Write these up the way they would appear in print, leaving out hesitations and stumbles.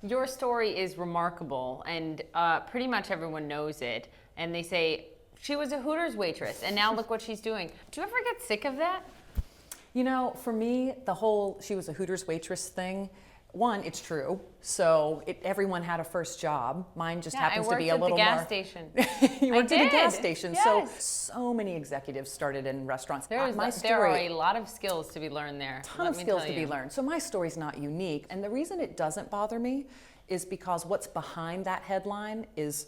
Your story is remarkable, and pretty much everyone knows it. And they say, she was a Hooters waitress, and now look what she's doing. Do you ever get sick of that? You know, for me, the whole she was a Hooters waitress thing, one, it's true. So everyone had a first job. Mine just happens to be a little more. I worked at the gas station. You worked at a gas station. Yes. So many executives started in restaurants. There are a lot of skills to be learned there. Ton of skills to be learned. So my story's not unique. And the reason it doesn't bother me is because what's behind that headline is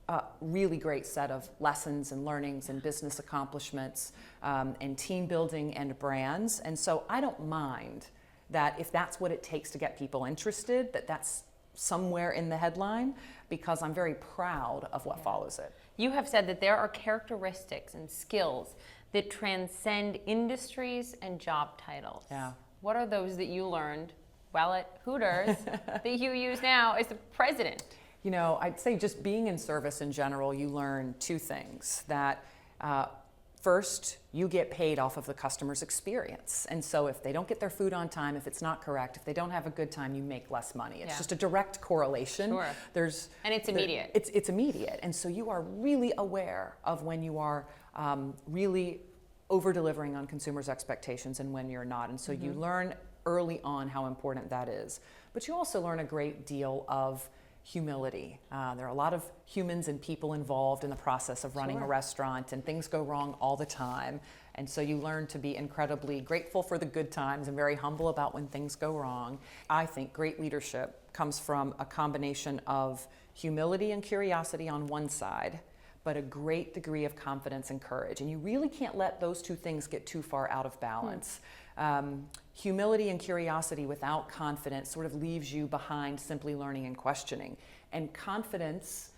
a really great set of lessons and learnings and business accomplishments and team building and brands. And so I don't mind that if that's what it takes to get people interested, that's somewhere in the headline, because I'm very proud of what follows it. You have said that there are characteristics and skills that transcend industries and job titles. Yeah. What are those that you learned while at Hooters that you use now as the president? You know, I'd say just being in service in general, you learn two things. That first, you get paid off of the customer's experience. And so if they don't get their food on time, if it's not correct, if they don't have a good time, you make less money. It's just a direct correlation. Sure. And it's immediate. It's immediate. And so you are really aware of when you are really over-delivering on consumers' expectations and when you're not. And so you learn early on how important that is. But you also learn a great deal of humility. There are a lot of humans and people involved in the process of running a restaurant, and things go wrong all the time. And so you learn to be incredibly grateful for the good times and very humble about when things go wrong. I think great leadership comes from a combination of humility and curiosity on one side, but a great degree of confidence and courage. And you really can't let those two things get too far out of balance. Humility and curiosity without confidence sort of leaves you behind simply learning and questioning. And confidence,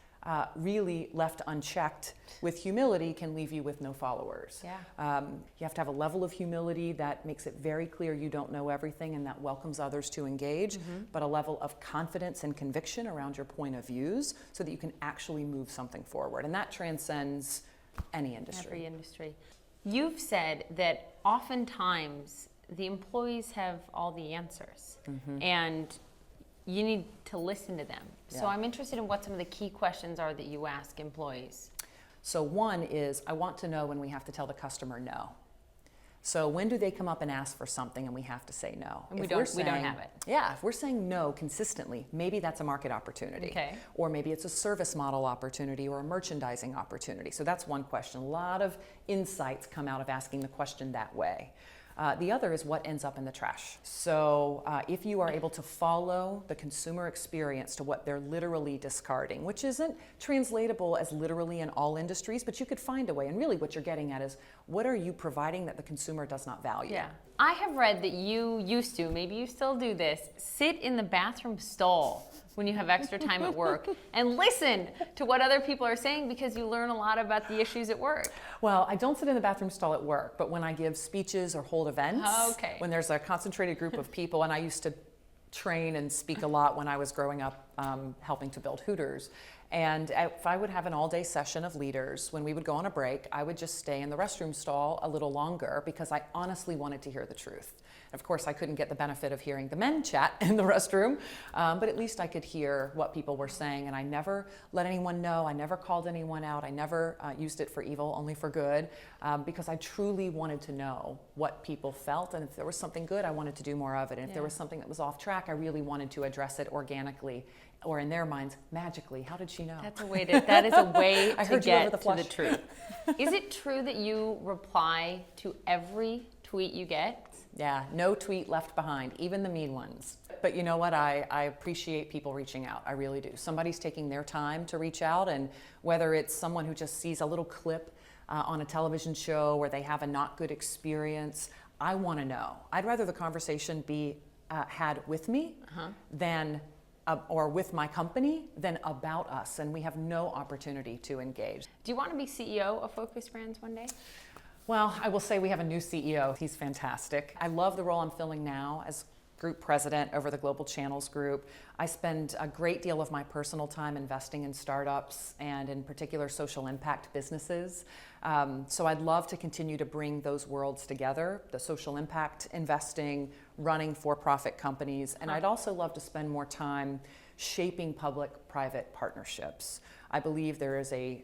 really left unchecked with humility, can leave you with no followers. Yeah. You have to have a level of humility that makes it very clear you don't know everything and that welcomes others to engage, but a level of confidence and conviction around your point of views so that you can actually move something forward. And that transcends any industry. Every industry. You've said that oftentimes the employees have all the answers, and you need to listen to them. So I'm interested in what some of the key questions are that you ask employees. So one is, I want to know when we have to tell the customer no. So when do they come up and ask for something and we have to say no? And we don't have it. Yeah, if we're saying no consistently, maybe that's a market opportunity. Okay. Or maybe it's a service model opportunity or a merchandising opportunity. So that's one question. A lot of insights come out of asking the question that way. The other is what ends up in the trash. So if you are able to follow the consumer experience to what they're literally discarding, which isn't translatable as literally in all industries, but you could find a way. And really what you're getting at is, what are you providing that the consumer does not value? Yeah. I have read that you used to, maybe you still do this, sit in the bathroom stall when you have extra time at work and listen to what other people are saying, because you learn a lot about the issues at work. Well, I don't sit in the bathroom stall at work, but when I give speeches or hold events, when there's a concentrated group of people, and I used to train and speak a lot when I was growing up, helping to build Hooters. And if I would have an all-day session of leaders, when we would go on a break, I would just stay in the restroom stall a little longer because I honestly wanted to hear the truth. Of course, I couldn't get the benefit of hearing the men chat in the restroom, but at least I could hear what people were saying. And I never let anyone know. I never called anyone out. I never used it for evil, only for good, because I truly wanted to know what people felt. And if there was something good, I wanted to do more of it. And if there was something that was off track, I really wanted to address it organically, or in their minds, magically. How did she know? That is a way to get to the truth. Is it true that you reply to every tweet you get? Yeah, no tweet left behind, even the mean ones. But you know what? I appreciate people reaching out. I really do. Somebody's taking their time to reach out, and whether it's someone who just sees a little clip on a television show where they have a not good experience, I want to know. I'd rather the conversation be had with me than or with my company than about us, and we have no opportunity to engage. Do you want to be CEO of Focus Brands one day? Well, I will say we have a new CEO. He's fantastic. I love the role I'm filling now as group president over the Global Channels Group. I spend a great deal of my personal time investing in startups and in particular social impact businesses. So I'd love to continue to bring those worlds together, the social impact investing, running for-profit companies, and I'd also love to spend more time shaping public-private partnerships. I believe there is a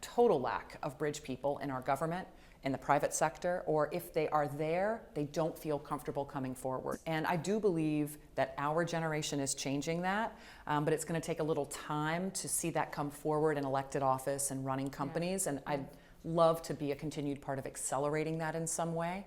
total lack of bridge people in our government, in the private sector, or if they are there, they don't feel comfortable coming forward. And I do believe that our generation is changing that, but it's going to take a little time to see that come forward in elected office and running companies, and I'd love to be a continued part of accelerating that in some way.